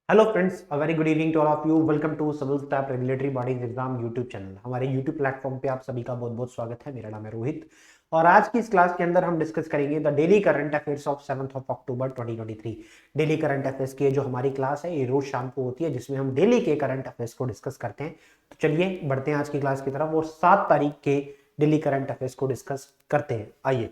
Hello friends, a very good evening to all of you. Welcome to civil staff regulatory bodies exam YouTube channel. हमारे YouTube platform पे आप सभी का बहुत बहुत स्वागत है। मेरा नाम है रोहित और आज की इस क्लास के अंदर हम डिस्कस करेंगे the daily current affairs of 7 October 2023। Daily current affairs की जो हमारी क्लास है ये रोज शाम को होती है, जिसमें हम डेली के करंट अफेयर्स को डिस्कस करते हैं। तो चलिए बढ़ते हैं आज की क्लास की तरफ और 7 तारीख के डेली करंट अफेयर्स को डिस्कस करते हैं। आइए,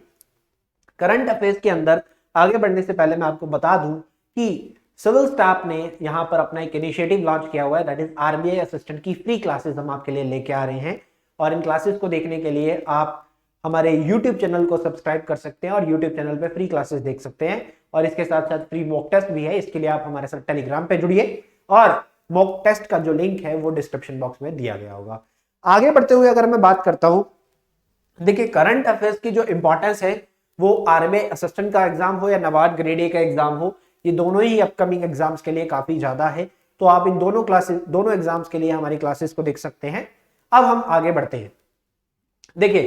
करंट अफेयर्स के अंदर आगे बढ़ने से पहले मैं आपको बता दूं कि सिविल स्टाफ ने यहां पर अपना एक इनिशिएटिव लॉन्च किया हुआ है, दैट इज आरबीआई असिस्टेंट की फ्री क्लासेस हम आपके लिए लेके आ रहे हैं। और इन क्लासेस को देखने के लिए आप हमारे यूट्यूब चैनल को सब्सक्राइब कर सकते हैं और यूट्यूब चैनल पे फ्री क्लासेस देख सकते हैं। और इसके साथ साथ फ्री मॉक टेस्ट भी है। इसके लिए आप हमारे साथ टेलीग्राम पे जुड़िए और मॉक टेस्ट का जो लिंक है वो डिस्क्रिप्शन बॉक्स में दिया गया होगा। आगे बढ़ते हुए अगर मैं बात करता हूं, देखिए करंट अफेयर्स की जो इंपॉर्टेंस है वो आरबीआई असिस्टेंट का एग्जाम हो या नबार्ड ग्रेड ए का एग्जाम हो, ये दोनों ही अपकमिंग एग्जाम्स के लिए काफी ज्यादा है। तो आप इन दोनों एग्जाम्स के लिए हमारी क्लासेस को देख सकते हैं। अब हम आगे बढ़ते हैं। देखिए,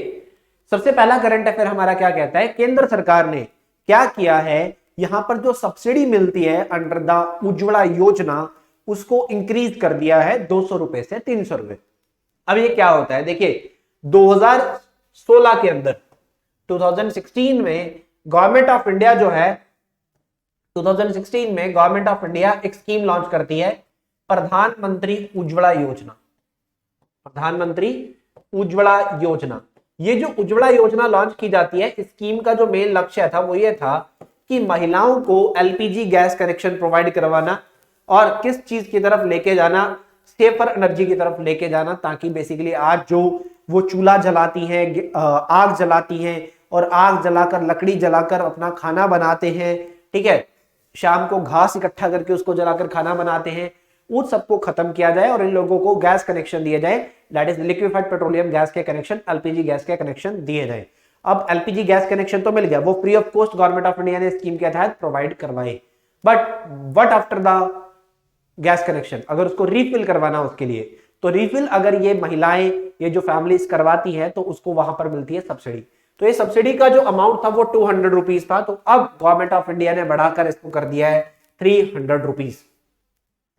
सबसे पहला करंट अफेयर हमारा क्या कहता है, केंद्र सरकार ने क्या किया है, यहां पर जो सब्सिडी मिलती है अंडर द उज्ज्वला योजना उसको इंक्रीज कर दिया है 200 रुपए से 300 रुपए। अब ये क्या होता है, देखिए 2016 के अंदर 2016 में गवर्नमेंट ऑफ इंडिया जो है 2016 में गवर्नमेंट ऑफ इंडिया एक स्कीम लॉन्च करती है, प्रधानमंत्री उज्ज्वला योजना। प्रधानमंत्री उज्ज्वला योजना, ये जो उज्ज्वला योजना लॉन्च की जाती है, इस स्कीम का जो मेन लक्ष्य था वो ये था कि महिलाओं को एलपीजी गैस कनेक्शन प्रोवाइड करवाना और किस चीज की तरफ लेके जाना, सेफर एनर्जी की तरफ लेके जाना, ताकि बेसिकली आज जो वो चूल्हा जलाती हैं, आग जलाती हैं और आग जलाकर लकड़ी जलाकर अपना खाना बनाते हैं, ठीक है, शाम को घास इकट्ठा करके उसको जलाकर खाना बनाते हैं, उन सबको खत्म किया जाए और इन लोगों को गैस कनेक्शन दिए जाए, that is liquefied petroleum gas के कनेक्शन, एलपीजी गैस के कनेक्शन दिए जाए। अब एलपीजी गैस कनेक्शन तो मिल गया, वो free of cost government of India ने स्कीम के तहत प्रोवाइड करवाए। But what after the gas connection, अगर उसको रिफिल करवाना उसके लिए, तो रिफिल अगर ये महिलाएं, ये जो फैमिलीज करवाती है तो उसको वहां पर मिलती है सब्सिडी। तो ये सब्सिडी का जो अमाउंट था वो 200 रुपीज था, तो अब गवर्नमेंट ऑफ इंडिया ने बढ़ाकर इसको कर दिया है 300 रुपीज,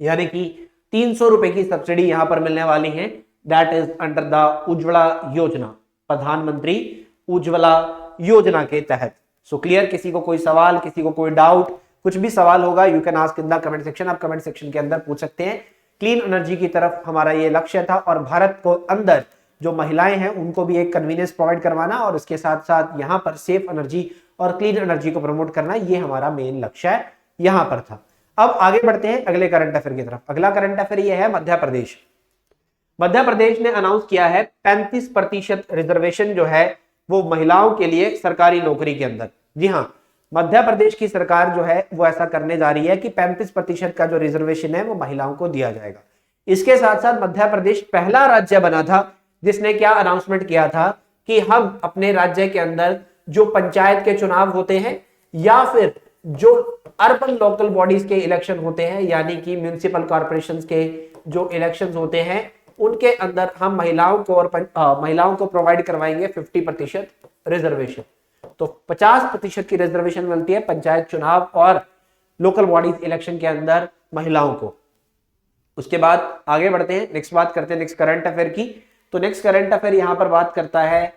यानी कि 300 रुपए की सब्सिडी यहां पर मिलने वाली है। That is under the Ujjwala योजना, प्रधानमंत्री उज्ज्वला योजना के तहत। सो क्लियर, किसी को कोई सवाल, किसी को कोई डाउट, कुछ भी सवाल होगा you can ask in the comment section, आप कमेंट सेक्शन के अंदर पूछ सकते हैं। क्लीन एनर्जी की तरफ हमारा ये लक्ष्य था और भारत को अंदर जो महिलाएं हैं उनको भी एक कन्वीनियंस प्रोवाइड करवाना और इसके साथ साथ यहां पर सेफ एनर्जी और क्लीन एनर्जी को प्रमोट करना, ये हमारा मेन लक्ष्य यहां पर था। अब आगे बढ़ते हैं अगले करंट अफेयर की तरफ। अगला करंट अफेयर ये है मध्य प्रदेश। मध्य प्रदेश ने अनाउंस किया है 35% रिजर्वेशन जो है वो महिलाओं के लिए सरकारी नौकरी के अंदर। जी हाँ, मध्य प्रदेश की सरकार जो है वो ऐसा करने जा रही है कि 35% का जो रिजर्वेशन है वो महिलाओं को दिया जाएगा। इसके साथ साथ मध्य प्रदेश पहला राज्य बना था जिसने क्या अनाउंसमेंट किया था कि हम अपने राज्य के अंदर जो पंचायत के चुनाव होते हैं या फिर जो अर्बन लोकल बॉडीज के इलेक्शन होते हैं, यानी कि म्युनिसिपल कॉर्पोरेशंस के जो इलेक्शंस होते हैं, उनके अंदर हम महिलाओं को और महिलाओं को प्रोवाइड करवाएंगे 50% रिजर्वेशन। तो 50% की रिजर्वेशन मिलती है पंचायत चुनाव और लोकल बॉडीज इलेक्शन के अंदर महिलाओं को। उसके बाद आगे बढ़ते हैं, नेक्स्ट बात करते हैं नेक्स्ट करंट अफेयर की। तो नेक्स्ट करंट अफेयर यहां पर बात करता है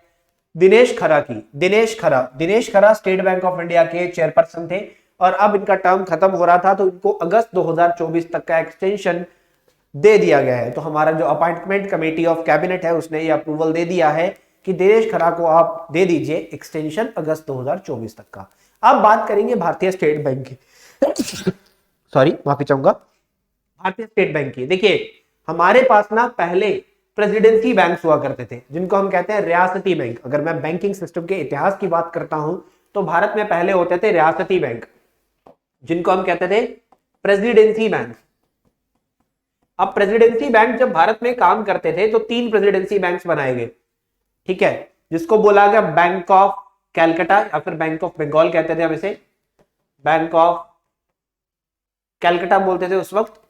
दिनेश खरा की। दिनेश खरा स्टेट बैंक ऑफ इंडिया के चेयरपर्सन थे और अब इनका टर्म खत्म हो रहा था, तो इनको अगस्त 2024 तक का एक्सटेंशन दे दिया गया है। तो हमारा जो अपॉइंटमेंट कमेटी ऑफ कैबिनेट है उसने ये अप्रूवल दे दिया है कि दिनेश खरा को आप दे दीजिए एक्सटेंशन अगस्त 2024 तक का। अब बात करेंगे भारतीय स्टेट बैंक की सॉरी, माफी चाहूंगा, भारतीय स्टेट बैंक की। देखिए, हमारे पास ना पहले प्रेसिडेंसी बैंक हुआ करते थे जिनको हम कहते हैं रियासती बैंक। अगर मैं बैंकिंग सिस्टम के इतिहास की बात करता हूं तो भारत में पहले होते थे रियासती बैंक जिनको हम कहते थे प्रेसिडेंसी बैंक। अब प्रेसिडेंसी बैंक जब भारत में काम करते थे तो 3 प्रेसिडेंसी बैंक्स बनाए गए, ठीक है, जिसको बोला गया बैंक ऑफ कैलकाटा या फिर बैंक ऑफ बंगाल कहते थे हम इसे, बैंक ऑफ कैलकाटा बोलते थे उस वक्त।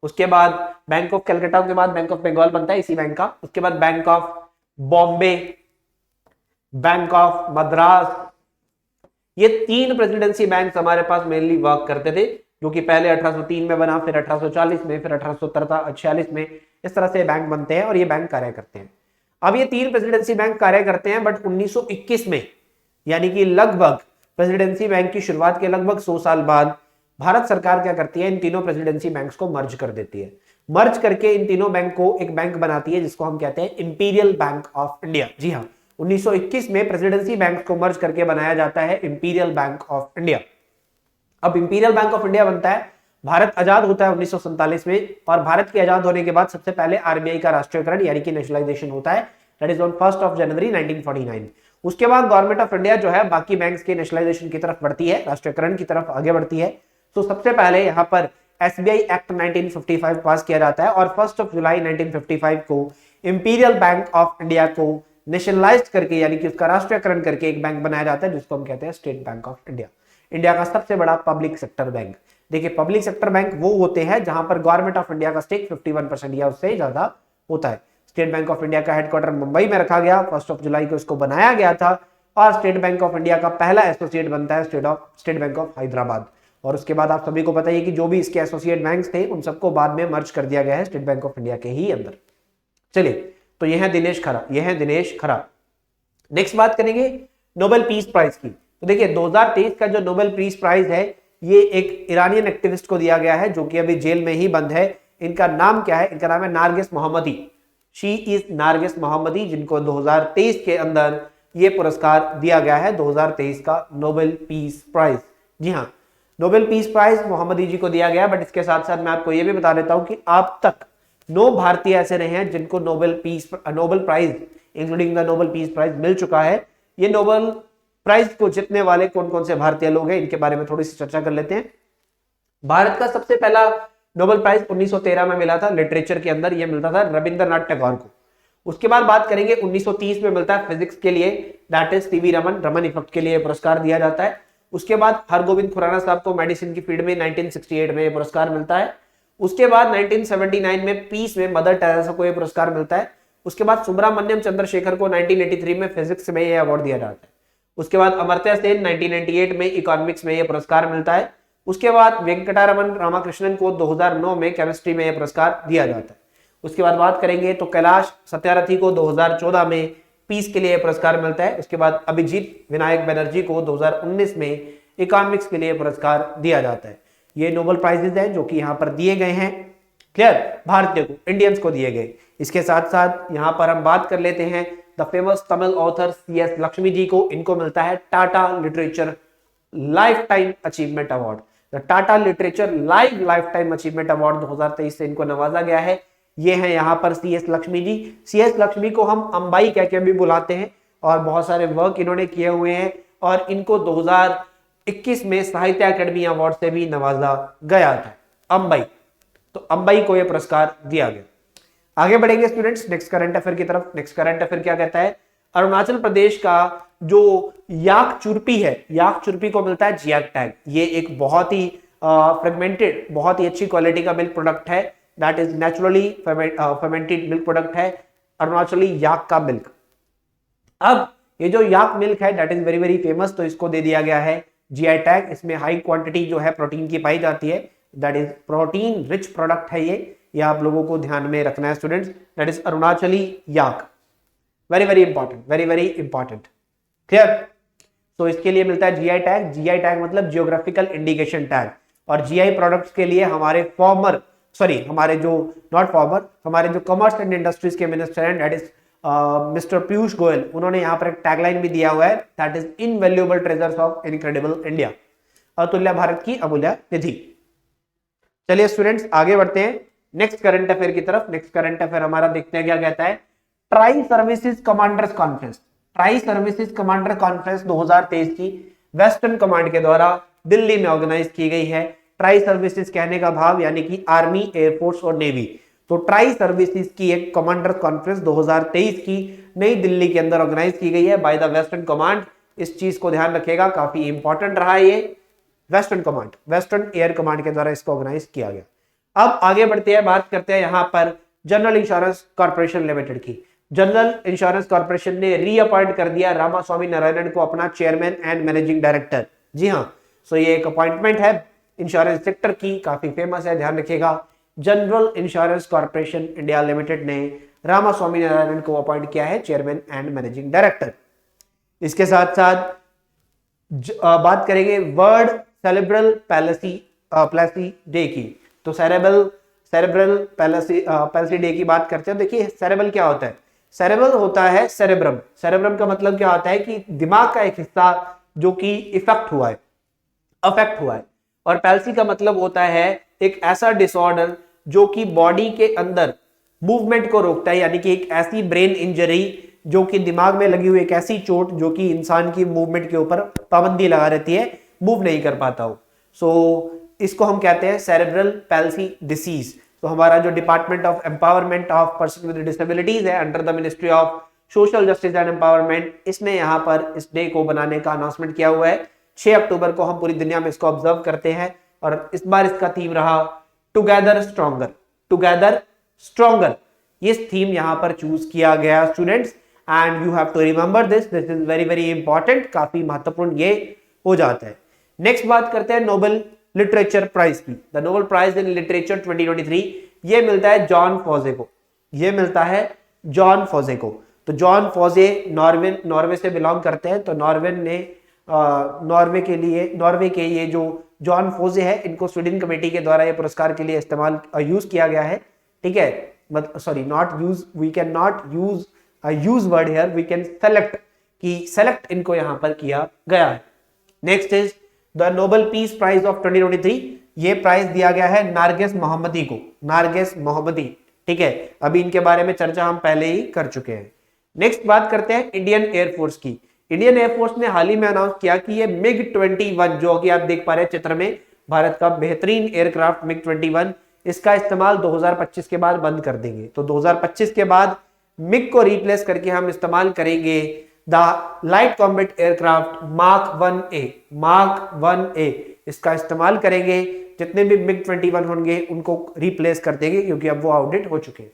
उसके बाद बैंक ऑफ कैलकाटा के बाद बैंक ऑफ बंगाल बनता है इसी बैंक का। उसके बाद bank of Bombay, bank of Madras, ये 3 प्रेसिडेंसी बैंक हमारे पास मेनली वर्क करते थे, जो कि पहले 1803 में बना, फिर 1840 में, फिर 1846 में, इस तरह से बैंक बनते हैं और ये बैंक कार्य करते हैं। अब ये 3 प्रेसिडेंसी बैंक कार्य करते हैं, बट 1921 में, यानी कि लगभग प्रेसिडेंसी बैंक की शुरुआत के लगभग 100 साल बाद भारत सरकार क्या करती है, इन तीनों प्रेसिडेंसी बैंक्स को मर्ज कर देती है। मर्ज करके इन तीनों बैंक को एक बैंक बनाती है, जिसको हम कहते हैं इंपीरियल बैंक ऑफ इंडिया। जी हाँ, 1921 में प्रेसिडेंसी बैंक को मर्ज करके बनाया जाता है इंपीरियल बैंक ऑफ इंडिया। अब इंपीरियल बैंक ऑफ इंडिया बनता है, भारत आजाद होता है 1947 में, और भारत के आजाद होने के बाद सबसे पहले आरबीआई का राष्ट्रीयकरण यानी कि नेशनलाइजेशन होता है, दैट इज ऑन 1 जनवरी 1949। उसके बाद गवर्नमेंट ऑफ इंडिया जो है बाकी बैंक्स के नेशनलाइजेशन की तरफ बढ़ती है, राष्ट्रीयकरण की तरफ आगे बढ़ती है। तो सबसे पहले यहाँ पर एसबीआई एक्ट 1955 पास किया जाता है, और 1 जुलाई 1955 को इंपीरियल बैंक ऑफ इंडिया को नेशनलाइज करके यानी कि उसका राष्ट्रीयकरण करके एक बैंक बनाया जाता है, जिसको हम कहते हैं state bank of India, India का सबसे बड़ा पब्लिक सेक्टर बैंक। देखिए, पब्लिक सेक्टर बैंक वो होते हैं जहां पर गवर्नमेंट ऑफ इंडिया का स्टेक 51% या उससे ज्यादा होता है। स्टेट बैंक ऑफ इंडिया का हेडक्वार्टर मुंबई में रखा गया, 1 जुलाई को इसको बनाया गया था, और स्टेट बैंक ऑफ इंडिया का पहला एसोसिएट बनता है स्टेट बैंक ऑफ हैदराबाद। और उसके बाद आप सभी को पता है कि जो भी इसके एसोसिएट बैंक्स थे उन सबको बाद में मर्ज कर दिया गया है स्टेट बैंक ऑफ इंडिया के ही अंदर। चलिए, तो यह है दिनेश खरा, यह है दिनेश खरा। नेक्स्ट बात करेंगे नोबेल पीस प्राइज की। तो देखिए, 2023 का जो नोबेल पीस प्राइज है, ये एक ईरानियन एक्टिविस्ट को दिया गया है, जो कि अभी जेल में ही बंद है। इनका नाम क्या है? इनका नाम है नारगिस मोहम्मदी। शी इज नारगिस मोहम्मदी, जिनको 2023 के अंदर ये पुरस्कार दिया गया है, 2023 का नोबेल पीस प्राइज। जी हाँ, Nobel peace prize Mohammadi ji को दिया गया। बट इसके साथ साथ मैं आपको यह भी बता देता हूं कि अब तक 9 भारतीय ऐसे रहे हैं जिनको Nobel prize including the Nobel peace prize मिल चुका है। ये नोबेल प्राइज को जीतने वाले कौन कौन से भारतीय लोग हैं, इनके बारे में थोड़ी सी चर्चा कर लेते हैं। भारत का सबसे पहला नोबेल प्राइज 1913 में मिला था लिटरेचर के अंदर, यह मिलता था रविंद्रनाथ टैगोर को। उसके बाद बात करेंगे 1930 में मिलता है फिजिक्स के लिए, that is TV Raman effect के लिए पुरस्कार दिया जाता है। उसके बाद हरगोविंद खुराना साहब को मेडिसिन की फील्ड में 1968 में यह पुरस्कार मिलता है। उसके बाद 1979 में पीस में मदर टेरेसा को यह पुरस्कार मिलता है। उसके बाद सुब्रमण्यम चंद्रशेखर को 1983 में फिजिक्स में यह अवार्ड दिया जाता है। उसके बाद अमर्त्य सेन 1998 में इकोनॉमिक्स में यह पुरस्कार मिलता है। उसके बाद वेंकटरमन रामाकृष्णन को 2009 में केमिस्ट्री में यह पुरस्कार दिया जाता है। उसके बाद बात करेंगे तो कैलाश सत्यार्थी को 2014 में पीस के लिए पुरस्कार मिलता है। उसके बाद अभिजीत विनायक बनर्जी को 2019 में इकोनॉमिक्स के लिए पुरस्कार दिया जाता है। ये नोबेल प्राइजेस हैं जो कि यहाँ पर दिए गए हैं, क्लियर, भारतीय को, इंडियंस को दिए गए। इसके साथ साथ यहाँ पर हम बात कर लेते हैं the famous Tamil author CS Lakshmi ji को, इनको मिलता है Tata literature lifetime achievement award. The Tata literature lifetime achievement award 2023 से इनको नवाजा गया है। ये है यहाँ पर CS लक्ष्मी जी। CS लक्ष्मी को हम अंबाई कह के भी बुलाते हैं, और बहुत सारे वर्क इन्होंने किए हुए हैं, और इनको 2021 में साहित्य अकेडमी अवार्ड से भी नवाजा गया था, अंबाई। तो अंबाई को यह पुरस्कार दिया गया। आगे बढ़ेंगे स्टूडेंट्स नेक्स्ट करंट अफेयर की तरफ। नेक्स्ट करंट अफेयर क्या कहता है? अरुणाचल प्रदेश का जो याक चुरपी है, याक चुरपी को मिलता है जियाक टैग। ये एक बहुत ही फ्रेगमेंटेड, बहुत ही अच्छी क्वालिटी का मिल्क प्रोडक्ट है, that is naturally fermented milk product है, अरुणाचली याक का मिल्क। अब ये जो याक मिल्क है that is very very famous, तो इसको दे दिया गया है जीआई टैग। इसमें हाई क्वांटिटी जो है प्रोटीन की पाई जाती है, that is protein rich product है ये आप लोगों को ध्यान में रखना है students, that is Arunachali yak. Very very important, very very important, clear. तो इसके लिए मिलता है जीआई टैग। जीआई टैग मतलब जियोग्राफिकल इंडिकेशन टैग। और जीआई प्रोडक्ट्स के लिए हमारे हमारे जो कॉमर्स एंड इंडस्ट्रीज के मिनिस्टर हैं, that is mister Piyush Goyal, उन्होंने यहाँ पर एक टैगलाइन भी दिया हुआ है, that is invaluable treasures of incredible India, अतुल्य भारत की अमूल्य निधि। चलिए स्टूडेंट्स आगे बढ़ते हैं नेक्स्ट करंट अफेयर की तरफ। नेक्स्ट करंट अफेयर हमारा देखते हैं क्या कहता है। Tri services commanders conference, tri services commander conference 2023 की वेस्टर्न कमांड के द्वारा दिल्ली में ऑर्गेनाइज की गई है। ट्राई सर्विसेज कहने का भाव यानी कि आर्मी, एयरफोर्स और नेवी। तो ट्राई सर्विसेज की एक कमांडर कॉन्फ्रेंस 2023 की नई दिल्ली के अंदर ऑर्गेनाइज की गई है बाय द वेस्टर्न कमांड। इस चीज को ध्यान रखिएगा, काफी इंपॉर्टेंट रहा है ये। Western command, western air command के द्वारा इसको ऑर्गेनाइज किया गया। अब आगे बढ़ते हैं, बात करते हैं यहां पर जनरल इंश्योरेंस कॉर्पोरेशन लिमिटेड की। जनरल इंश्योरेंस कॉर्पोरेशन ने रीअपॉइंट कर दिया रामास्वामी नारायणन को अपना चेयरमैन एंड मैनेजिंग डायरेक्टर। जी हाँ, सो ये एक अपॉइंटमेंट है इंश्योरेंस सेक्टर की, काफी फेमस है, ध्यान रखिएगा। General insurance corporation India limited ने रामास्वामी नारायणन को अपॉइंट किया है चेयरमैन एंड मैनेजिंग डायरेक्टर। इसके साथ साथ बात करेंगे वर्ल्ड सेरेब्रल पैलेसी डे की। तो सेरेब्रल पैलेसी डे की बात करते हैं। देखिए सेरेब्रल क्या होता है? सेरेब्रल होता है सेरेब्रम। सेरेब्रम का मतलब क्या होता है कि दिमाग का एक हिस्सा जो कि अफेक्ट हुआ है। और पैलेसी का मतलब होता है एक ऐसा डिसऑर्डर जो कि बॉडी के अंदर मूवमेंट को रोकता है, यानी कि एक ऐसी ब्रेन इंजरी जो कि दिमाग में लगी हुई एक ऐसी चोट जो कि इंसान की मूवमेंट के ऊपर पाबंदी लगा रहती है, मूव नहीं कर पाता हो। सो इसको हम कहते हैं सेरेब्रल पैल्सी डिसीज। तो हमारा जो department of empowerment of person with disabilities है under the ministry of social justice and empowerment, इसने यहाँ पर इस डे को बनाने का अनाउंसमेंट किया हुआ है। 6 अक्टूबर को हम पूरी दुनिया में इसको ऑब्जर्व करते हैं और इस बार इसका थीम रहा टुगेदर स्ट्रॉन्गर। ये थीम यहाँ पर चूज किया गया students, and you have to remember this is very very important, काफी महत्वपूर्ण ये हो जाता है। नेक्स्ट बात करते हैं नोबेल लिटरेचर प्राइज की। The Nobel prize in literature 2023 ये मिलता है जॉन फॉजे को। तो जॉन फॉजे नॉर्वे से बिलोंग करते हैं। तो नॉर्वे के ये जो जॉन फॉजे है, इनको स्वीडन कमेटी के द्वारा ये पुरस्कार के लिए इस्तेमाल यूज किया गया है। ठीक है, sorry not use, we can not use word here, we can select इनको यहां पर किया गया है। Next is the Nobel peace prize of 2023। ये प्राइज दिया गया है नारगेस मोहम्मदी। ठीक है, अभी इनके बारे में चर्चा हम पहले ही कर चुके हैं। नेक्स्ट बात करते हैं इंडियन एयरफोर्स की। इंडियन एयरफोर्स ने हाल ही में अनाउंस किया कि ये MiG-21 जो कि आप देख पा रहे हैं चित्र में, भारत का बेहतरीन एयरक्राफ्ट MiG-21, इसका इस्तेमाल 2025 के बाद बंद कर देंगे। तो 2025 के बाद मिग को रिप्लेस करके हम इस्तेमाल करेंगे the light combat aircraft mark 1A। इसका इस्तेमाल करेंगे, जितने भी MiG-21 होंगे उनको रिप्लेस कर देंगे क्योंकि अब वो आउटडेट हो चुके हैं।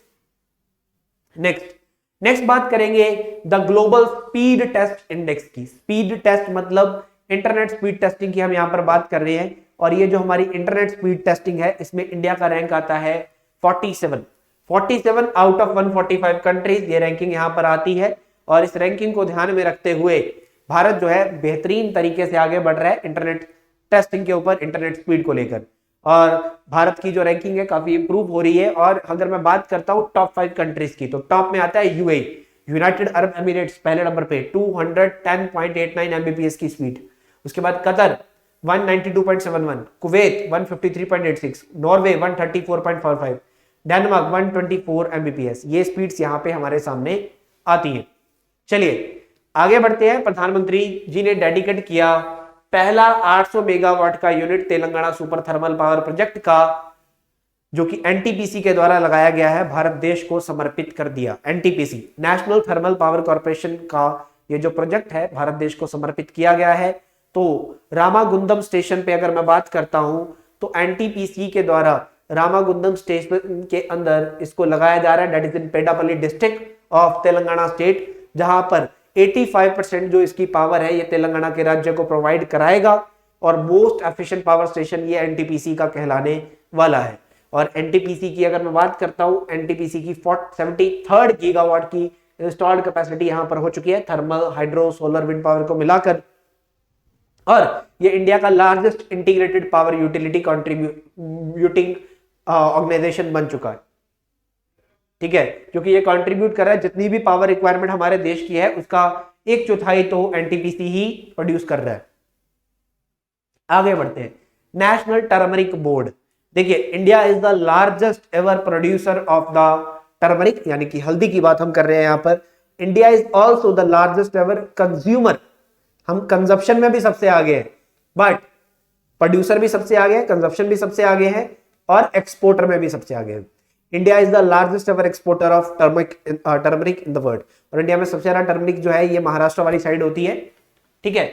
नेक्स्ट बात करेंगे the global speed test index की। स्पीड टेस्ट मतलब इंटरनेट स्पीड टेस्टिंग की हम यहाँ पर बात कर रहे हैं, और ये जो हमारी इंटरनेट स्पीड टेस्टिंग है इसमें इंडिया का रैंक आता है 47 आउट ऑफ 145 कंट्रीज। ये रैंकिंग यहाँ पर आती है, और इस रैंकिंग को ध्यान में रखते हुए भारत जो है बेहतरीन तरीके से आगे बढ़ रहा है इंटरनेट टेस्टिंग के ऊपर, इंटरनेट स्पीड को लेकर। और भारत की जो रैंकिंग है काफी इंप्रूव हो रही है। और अगर मैं बात करता हूँ टॉप 5 कंट्रीज की, तो टॉप में आता है यूएई, यूनाइटेड अरब एमिरेट्स पहले नंबर पे 210.89 एमबीपीएस की स्पीड। उसके बाद Qatar 192.71, Kuwait 153.86, Norway 134.45, Denmark 124 Mbps. ये स्पीड्स यहाँ पे हमारे सामने आती हैं। चलिए आगे बढ़ते हैं। प्रधानमंत्री जी ने डेडिकेट किया पहला 800 मेगावाट का unit Telangana super thermal power project का, जो कि एनटीपीसी के द्वारा लगाया गया है, भारत देश को समर्पित कर दिया। NTPC national thermal power corporation का ये जो प्रोजेक्ट है भारत देश को समर्पित किया गया है। तो रामागुंडम स्टेशन पे अगर मैं बात करता हूं तो एनटीपीसी के द्वारा रामागुंडम स्टेशन के अंदर इसको लगाया जा रहा है, that is in Peddapalli district of Telangana state, जहां पर 85% जो इसकी पावर है ये तेलंगाना के राज्य को प्रोवाइड कराएगा, और मोस्ट एफिशिएंट पावर स्टेशन ये एनटीपीसी का कहलाने वाला है। और एनटीपीसी की अगर मैं बात करता हूं, एनटीपीसी की 73 गीगावाट की इंस्टॉल्ड कैपेसिटी यहां पर हो चुकी है, thermal, hydro, solar, wind power को मिलाकर। और ये इंडिया का largest integrated power utility contributing organisation बन चुका है। ठीक है, क्योंकि ये कंट्रीब्यूट कर रहा है, जितनी भी पावर रिक्वायरमेंट हमारे देश की है उसका 1/4 तो एनटीपीसी ही प्रोड्यूस कर रहा है। आगे बढ़ते हैं। National turmeric board. देखिए India is the largest ever producer of the turmeric, यानी कि हल्दी की बात हम कर रहे हैं यहाँ पर। India is also the largest ever consumer. हम कंजप्शन में भी सबसे आगे हैं, बट प्रोड्यूसर भी सबसे आगे है, कंजप्शन भी सबसे आगे है, और एक्सपोर्टर में भी सबसे आगे है। India is the largest ever exporter of turmeric in the world. और इंडिया में सबसे ज्यादा टर्मरिक जो है ये महाराष्ट्र वाली साइड होती है। ठीक है,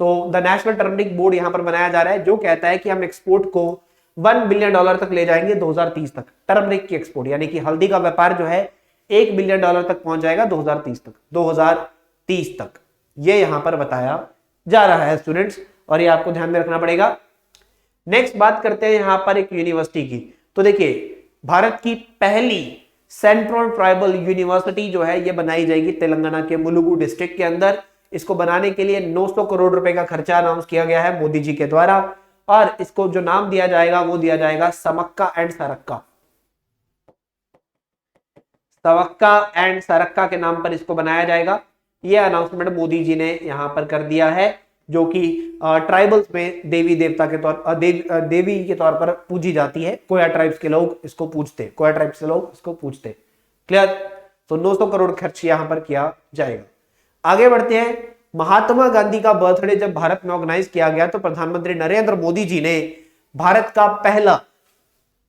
तो द नेशनल टर्मरिक बोर्ड यहां पर बनाया जा रहा है, जो कहता है कि हम एक्सपोर्ट को $1 बिलियन तक ले जाएंगे 2030 तक। टर्मरिक की एक्सपोर्ट, यानी कि हल्दी का व्यापार जो है $1 बिलियन तक पहुंच जाएगा 2030 तक ये यहां पर बताया जा रहा है स्टूडेंट्स, और ये आपको ध्यान में रखना पड़ेगा। नेक्स्ट बात करते हैं यहां पर एक यूनिवर्सिटी की। तो देखिए भारत की पहली सेंट्रल ट्राइबल यूनिवर्सिटी जो है ये बनाई जाएगी तेलंगाना के मुलुगु डिस्ट्रिक्ट के अंदर। इसको बनाने के लिए 900 करोड़ रुपए का खर्चा अनाउंस किया गया है मोदी जी के द्वारा, और इसको जो नाम दिया जाएगा वो दिया जाएगा Sammakka and Sarakka. Sammakka and सरक्का के नाम पर इसको बनाया जाएगा। यह अनाउंसमेंट मोदी जी ने यहां पर कर दिया है, जो कि ट्राइबल्स में देवी देवता के तौर देवी के तौर पर पूजी जाती है। कोया ट्राइब्स के लोग इसको पूजते, कोया ट्राइब्स के लोग इसको पूजते। क्लियर? तो 900 करोड़ खर्च यहां पर किया जाएगा। आगे बढ़ते हैं। महात्मा गांधी का बर्थडे जब भारत में ऑर्गेनाइज किया गया तो प्रधानमंत्री नरेंद्र मोदी जी ने भारत का पहला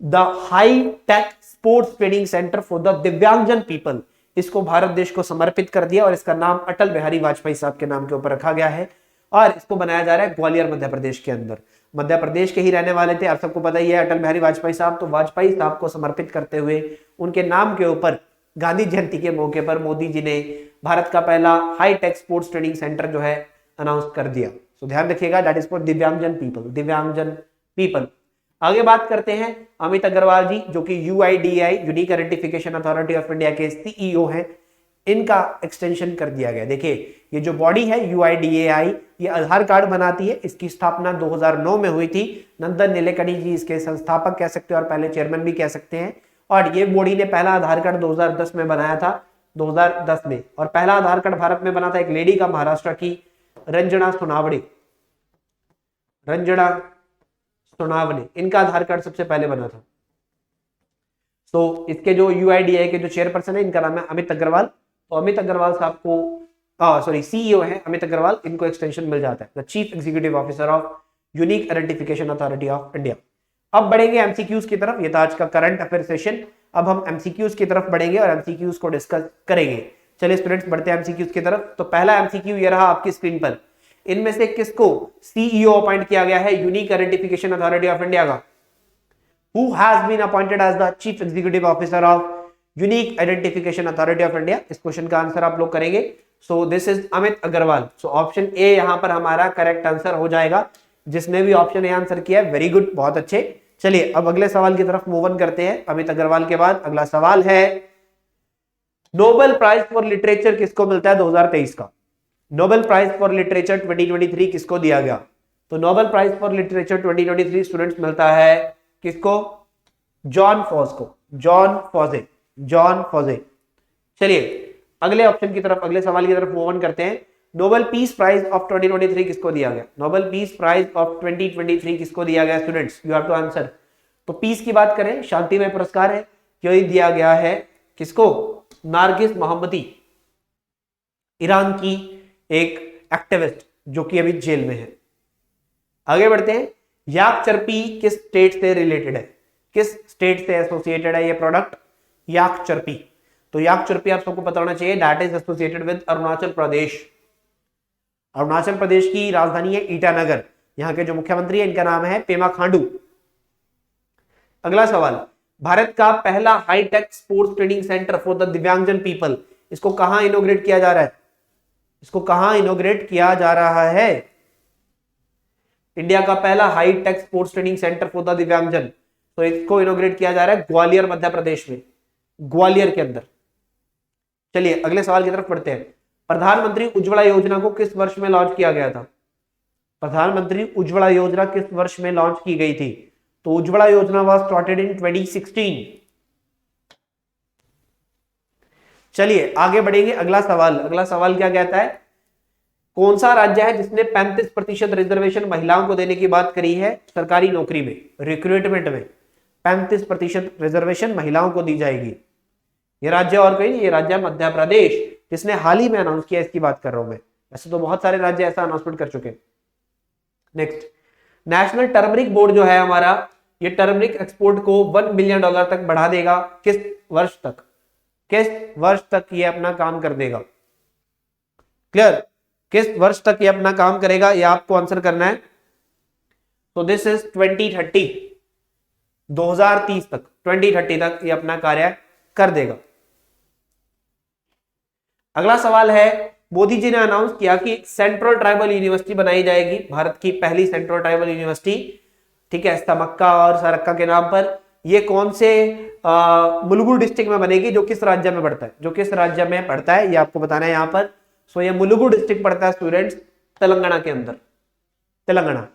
the high tech sports training centre for the दिव्यांगजन पीपल, इसको भारत देश को समर्पित कर दिया और इसका नाम अटल बिहारी वाजपेयी साहब के नाम के ऊपर रखा गया है। और इसको बनाया जा रहा है ग्वालियर मध्य प्रदेश के अंदर। मध्य प्रदेश के ही रहने वाले थे, आप सबको पता ही है अटल बिहारी वाजपेयी साहब। तो वाजपेयी साहब को समर्पित करते हुए उनके नाम के ऊपर गांधी जयंती के मौके पर मोदी जी ने भारत का पहला high tech sports training centre जो है अनाउंस कर दिया। तो ध्यान रखिएगा, दैट इज फॉर दिव्यांगजन पीपल, दिव्यांगजन पीपल। आगे बात करते हैं अमित अग्रवाल जी, जो कि UIDAI unique identification authority of India के सीईओ हैं। इनका एक्सटेंशन कर दिया गया। देखिए ये जो बॉडी है यूआईडीएआई, ये आधार कार्ड बनाती है। इसकी स्थापना 2009 में हुई थी। नंदन नीलेकणी जी इसके संस्थापक कह सकते हैं और पहले चेयरमैन भी कह सकते हैं। और ये बॉडी ने पहला आधार कार्ड 2010 में बनाया था, 2010 में। और पहला आधार कार्ड भारत में बना था एक लेडी का, महाराष्ट्र की रंजना सोनावड़े, रंजना सोनावड़े, इनका आधार कार्ड सबसे पहले बना था। तो इसके जो यूआईडीएआई के जो चेयरपर्सन है इनका नाम है अमित अग्रवाल। तो अमित अग्रवाल साहब को सीईओ है अमित अग्रवाल, इनको एक्सटेंशन मिल जाता है the chief executive officer of unique identification authority of India. अब बढ़ेंगे एमसीक्यूज की तरफ। ये था आज का करंट अफेयर सेशन। अब हम एमसीक्यूज की तरफ बढ़ेंगे और एमसीक्यूज को डिस्कस करेंगे। चलिए स्टूडेंट्स बढ़ते हैं एमसीक्यूज की तरफ। तो पहला एमसीक्यू ये रहा आपकी स्क्रीन पर। इनमें से किसको सीईओ अपॉइंट किया गया है unique identification authority of India का? Who has been appointed as the chief executive officer of unique identification authority of India? इस क्वेश्चन का आंसर आप लोग करेंगे। So this is Amit Agarwal. So option A यहां पर हमारा करेक्ट आंसर हो जाएगा। जिसने भी ऑप्शन ए आंसर किया है वेरी गुड, बहुत अच्छे। चलिए अब अगले सवाल की तरफ मूव ऑन करते हैं। अमित अग्रवाल के बाद अगला सवाल है, नोबेल प्राइज फॉर लिटरेचर किसको मिलता है 2023 का? नोबेल प्राइज फॉर लिटरेचर 2023 किसको दिया गया? तो Nobel prize for literature 2023 students मिलता है किसको? जॉन फॉस को, जॉन फॉजे, जॉन फॉजे। चलिए अगले ऑप्शन की तरफ, अगले सवाल की तरफ मूव ऑन करते हैं। नोबेल पीस प्राइज ऑफ 2023 किसको दिया गया? नोबेल पीस प्राइज ऑफ 2023 किसको दिया गया students? You have to answer. तो पीस की बात करें, शांतिमय पुरस्कार है, यही दिया गया है किसको? नारगिस मोहम्मदी, ईरान की एक एक्टिविस्ट जो कि अभी जेल में है। आगे बढ़ते हैं। याकचरपी किस स्टेट से रिलेटेड है? किस स्टेट से एसोसिएटेड है ये प्रोडक्ट? याकचरपी। तो याकचरपी आप सबको पता होना चाहिए, that is associated with Arunachal Pradesh. Arunachal Pradesh की राजधानी है ईटानगर। यहाँ के जो मुख्यमंत्री है इनका नाम है पेमा खांडू। अगला सवाल, भारत का पहला hi-tech sports training centre for the दिव्यांगजन पीपल, इसको कहां इनोग्रेट किया जा रहा है? इसको कहां इनोग्रेट किया जा रहा है? इंडिया का पहला high tech sports training centre for the दिव्यांगजन, तो इसको इनोग्रेट किया जा रहा है ग्वालियर मध्य प्रदेश में, ग्वालियर के अंदर। चलिए अगले सवाल की तरफ बढ़ते हैं। प्रधानमंत्री उज्ज्वला योजना को किस वर्ष में लॉन्च किया गया था? प्रधानमंत्री उज्ज्वला योजना किस वर्ष में लॉन्च की गई थी? तो उज्ज्वला योजना वाज स्टार्टेड इन 2016। चलिए आगे बढ़ेंगे। अगला सवाल क्या कहता है? कौन सा राज्य है जिसने 35% रिजर्वेशन महिलाओं को देने की बात करी है सरकारी नौकरी में, रिक्रूटमेंट में? 35% रिजर्वेशन महिलाओं को दी जाएगी। ये राज्य और कोई नहीं, ये राज्य मध्य प्रदेश, जिसने हाल ही में अनाउंस किया, इसकी बात कर रहा हूं मैं। वैसे तो बहुत सारे राज्य ऐसा अनाउंसमेंट कर चुके। नेक्स्ट, नेशनल टर्मरिक बोर्ड जो है हमारा, ये टर्मरिक एक्सपोर्ट को $1 बिलियन तक बढ़ा देगा। किस वर्ष तक? किस वर्ष तक ये अपना काम कर देगा? क्लियर? किस वर्ष तक ये अपना काम करेगा, ये आपको आंसर करना है। तो दिस इज 2030, 2030 तक, 2030 तक ये अपना कार्य कर देगा। अगला सवाल है, मोदी जी ने अनाउंस किया कि सेंट्रल ट्राइबल यूनिवर्सिटी बनाई जाएगी, भारत की पहली सेंट्रल ट्राइबल यूनिवर्सिटी, ठीक है, समक्का और सरक्का के नाम पर। ये कौन से मुलुगु डिस्ट्रिक्ट में बनेगी, जो किस राज्य में पड़ता है, जो किस राज्य में पड़ता है ये आपको बताना है यहाँ पर। सो ये मुलुगु डिस्ट्रिक्ट पड़ता है स्टूडेंट्स तेलंगाना के अंदर, तेलंगाना।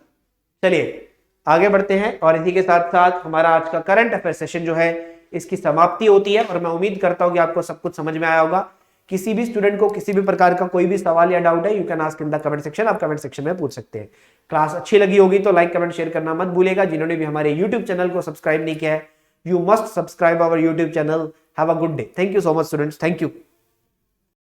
चलिए आगे बढ़ते हैं और इसी के साथ साथ हमारा आज का करंट अफेयर सेशन जो है इसकी समाप्ति होती है, और मैं उम्मीद करता हूं कि आपको सब कुछ समझ में आया होगा। किसी भी स्टूडेंट को किसी भी प्रकार का कोई भी सवाल या डाउट है, you can ask in the comment section, आप कमेंट सेक्शन में पूछ सकते हैं। क्लास अच्छी लगी होगी तो लाइक कमेंट शेयर करना मत भूलेगा। जिन्होंने भी हमारे यूट्यूब चैनल को सब्सक्राइब नहीं किया है, you must subscribe our YouTube channel. Have a good day. Thank you so much students, thank you.